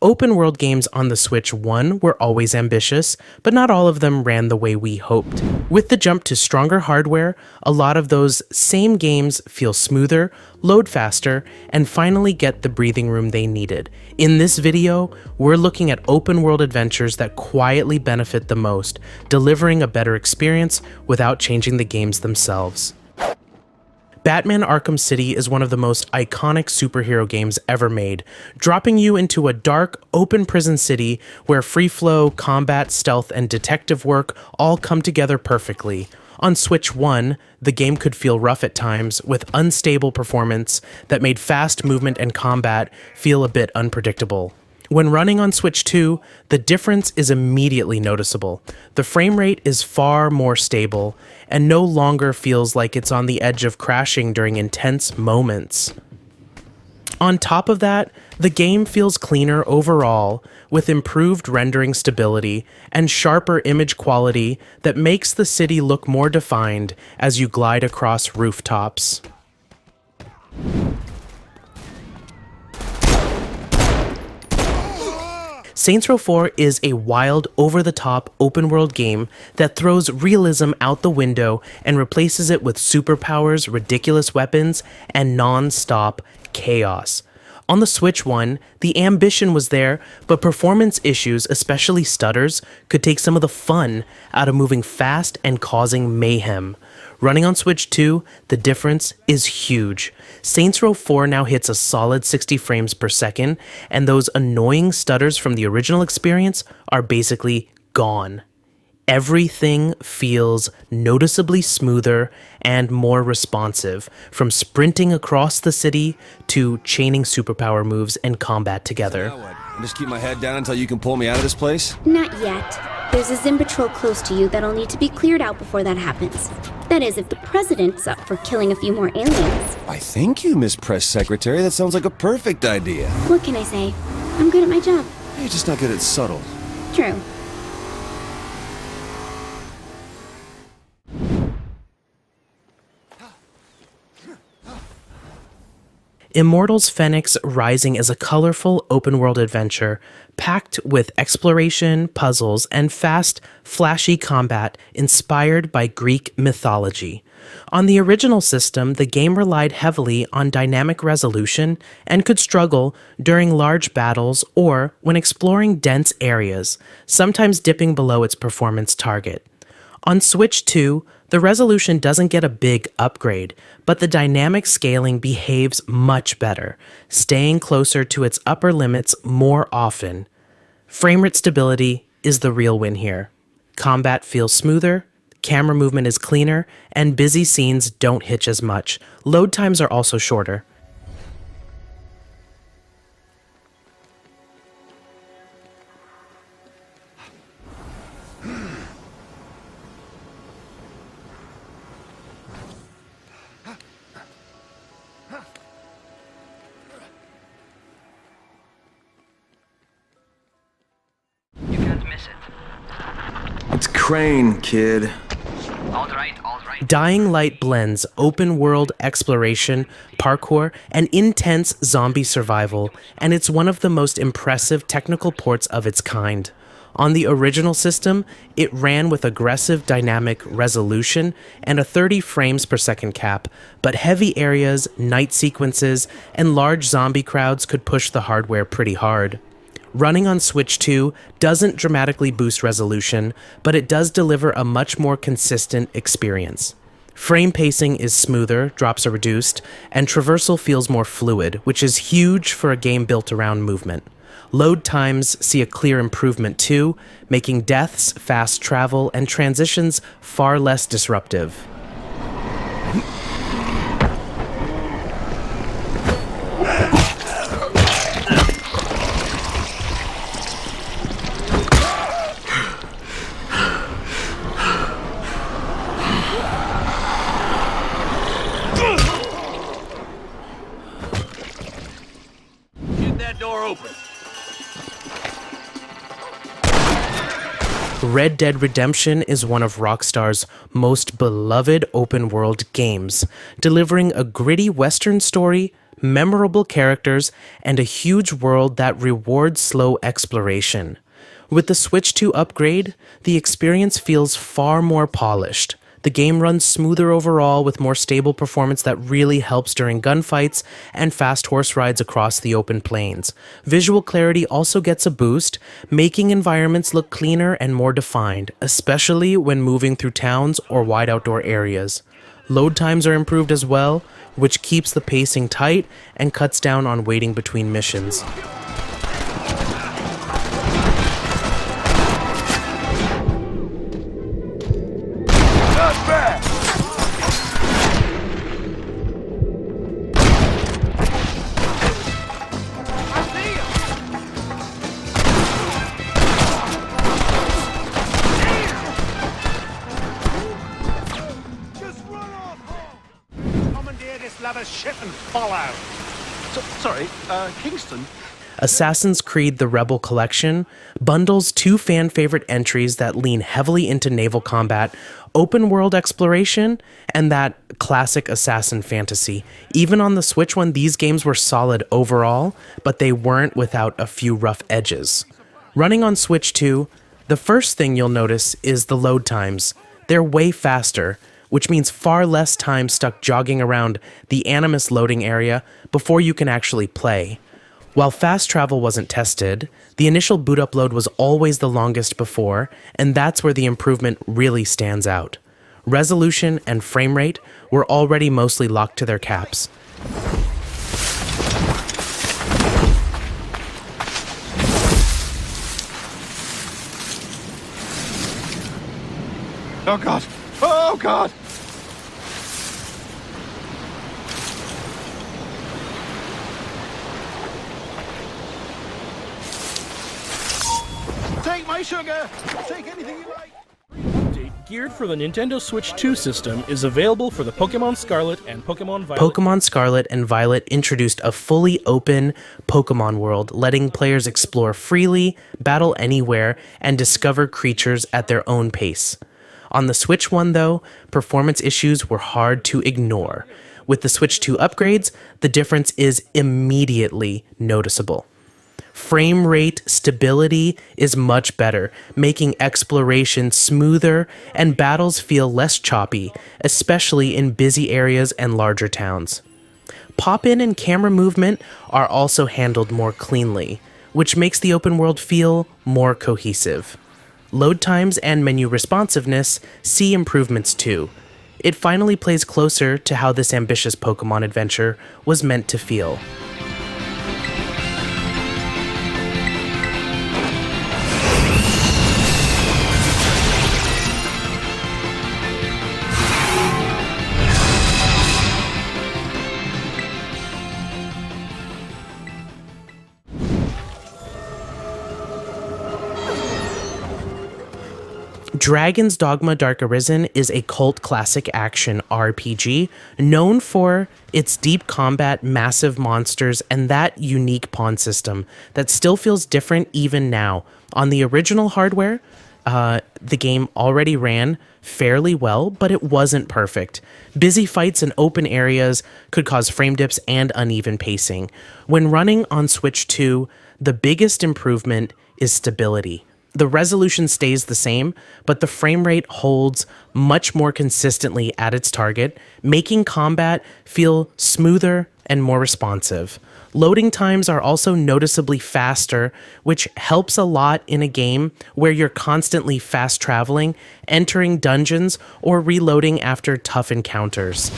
Open world games on the Switch 1 were always ambitious, but not all of them ran the way we hoped. With the jump to stronger hardware, a lot of those same games feel smoother, load faster, and finally get the breathing room they needed. In this video, we're looking at open world adventures that quietly benefit the most, delivering a better experience without changing the games themselves. Batman Arkham City is one of the most iconic superhero games ever made, dropping you into a dark, open prison city where free flow, combat, stealth, and detective work all come together perfectly. On Switch 1, the game could feel rough at times, with unstable performance that made fast movement and combat feel a bit unpredictable. When running on Switch 2, the difference is immediately noticeable. The frame rate is far more stable, and no longer feels like it's on the edge of crashing during intense moments. On top of that, the game feels cleaner overall, with improved rendering stability and sharper image quality that makes the city look more defined as you glide across rooftops. Saints Row 4 is a wild, over-the-top, open-world game that throws realism out the window and replaces it with superpowers, ridiculous weapons, and non-stop chaos. On the Switch 1, the ambition was there, but performance issues, especially stutters, could take some of the fun out of moving fast and causing mayhem. Running on Switch 2, the difference is huge. Saints Row 4 now hits a solid 60 frames per second, and those annoying stutters from the original experience are basically gone. Everything feels noticeably smoother and more responsive, from sprinting across the city to chaining superpower moves and combat together. Now what? Just keep my head down until you can pull me out of this place? Not yet. There's a Zim patrol close to you that'll need to be cleared out before that happens. That is, if the president's up for killing a few more aliens. Why, thank you, Miss Press Secretary. That sounds like a perfect idea. What can I say? I'm good at my job. You're just not good at subtle. True. Immortals Fenyx Rising is a colorful open-world adventure packed with exploration, puzzles, and fast, flashy combat inspired by Greek mythology. On the original system, the game relied heavily on dynamic resolution and could struggle during large battles or when exploring dense areas, sometimes dipping below its performance target. On Switch 2, the resolution doesn't get a big upgrade, but the dynamic scaling behaves much better, staying closer to its upper limits more often. Frame rate stability is the real win here. Combat feels smoother, camera movement is cleaner, and busy scenes don't hitch as much. Load times are also shorter. It's Crane, kid. All right. Dying Light blends open-world exploration, parkour, and intense zombie survival, and it's one of the most impressive technical ports of its kind. On the original system, it ran with aggressive dynamic resolution and a 30 frames per second cap, but heavy areas, night sequences, and large zombie crowds could push the hardware pretty hard. Running on Switch 2 doesn't dramatically boost resolution, but it does deliver a much more consistent experience. Frame pacing is smoother, drops are reduced, and traversal feels more fluid, which is huge for a game built around movement. Load times see a clear improvement too, making deaths, fast travel, and transitions far less disruptive. Door open. Red Dead Redemption is one of Rockstar's most beloved open-world games, delivering a gritty Western story memorable characters, and a huge world that rewards slow exploration. With the Switch 2 upgrade, the experience feels far more polished. The game runs smoother overall with more stable performance that really helps during gunfights and fast horse rides across the open plains. Visual clarity also gets a boost, making environments look cleaner and more defined, especially when moving through towns or wide outdoor areas. Load times are improved as well, which keeps the pacing tight and cuts down on waiting between missions. Ship and follow. Sorry, Kingston? Assassin's Creed The Rebel Collection bundles two fan-favorite entries that lean heavily into naval combat, open-world exploration, and that classic assassin fantasy. Even on the Switch one, these games were solid overall, but they weren't without a few rough edges. Running on Switch 2, the first thing you'll notice is the load times. They're way faster, which means far less time stuck jogging around the Animus loading area before you can actually play. While fast travel wasn't tested, the initial boot up load was always the longest before, and that's where the improvement really stands out. Resolution and frame rate were already mostly locked to their caps. Oh god! Oh god! Take my sugar! Take anything you like! Update geared for the Nintendo Switch 2 system is available for the Pokemon Scarlet and Pokemon Violet. Pokemon Scarlet and Violet introduced a fully open Pokemon world, letting players explore freely, battle anywhere, and discover creatures at their own pace. On the Switch 1, though, performance issues were hard to ignore. With the Switch 2 upgrades, the difference is immediately noticeable. Frame rate stability is much better, making exploration smoother and battles feel less choppy, especially in busy areas and larger towns. Pop-in and camera movement are also handled more cleanly, which makes the open world feel more cohesive. Load times and menu responsiveness see improvements too. It finally plays closer to how this ambitious Pokemon adventure was meant to feel. Dragon's Dogma Dark Arisen is a cult classic action RPG known for its deep combat, massive monsters, and that unique pawn system that still feels different even now. On the original hardware, the game already ran fairly well, but it wasn't perfect. Busy fights in open areas could cause frame dips and uneven pacing. When running on Switch 2, the biggest improvement is stability. The resolution stays the same, but the frame rate holds much more consistently at its target, making combat feel smoother and more responsive. Loading times are also noticeably faster, which helps a lot in a game where you're constantly fast traveling, entering dungeons, or reloading after tough encounters.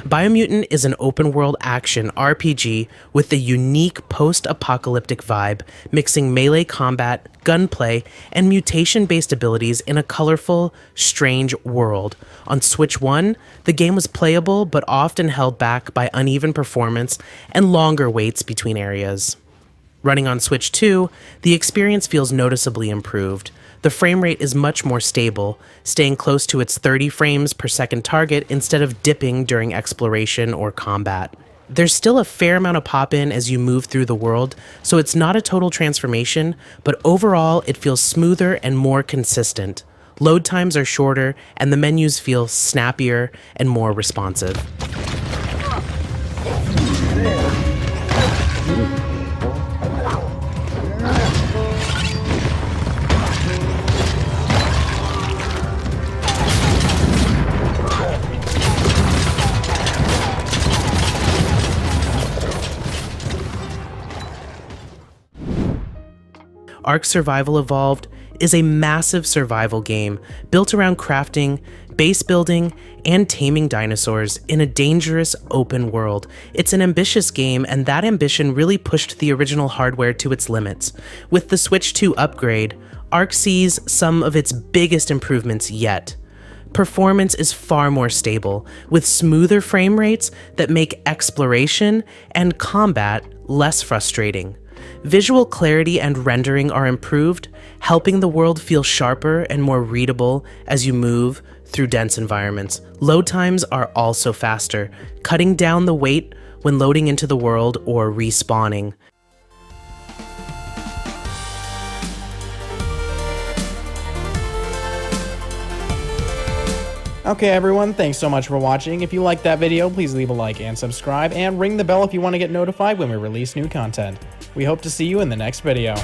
Biomutant is an open-world action RPG with a unique post-apocalyptic vibe, mixing melee combat, gunplay, and mutation-based abilities in a colorful, strange world. On Switch 1, the game was playable but often held back by uneven performance and longer waits between areas. Running on Switch 2, the experience feels noticeably improved. The frame rate is much more stable, staying close to its 30 frames per second target instead of dipping during exploration or combat. There's still a fair amount of pop-in as you move through the world, so it's not a total transformation, but overall it feels smoother and more consistent. Load times are shorter, and the menus feel snappier and more responsive. Ark Survival Evolved is a massive survival game built around crafting, base building, and taming dinosaurs in a dangerous open world. It's an ambitious game, and that ambition really pushed the original hardware to its limits. With the Switch 2 upgrade, Ark sees some of its biggest improvements yet. Performance is far more stable, with smoother frame rates that make exploration and combat less frustrating. Visual clarity and rendering are improved, helping the world feel sharper and more readable as you move through dense environments. Load times are also faster, cutting down the wait when loading into the world or respawning. Okay everyone, thanks so much for watching. If you liked that video, please leave a like and subscribe, and ring the bell if you want to get notified when we release new content. We hope to see you in the next video.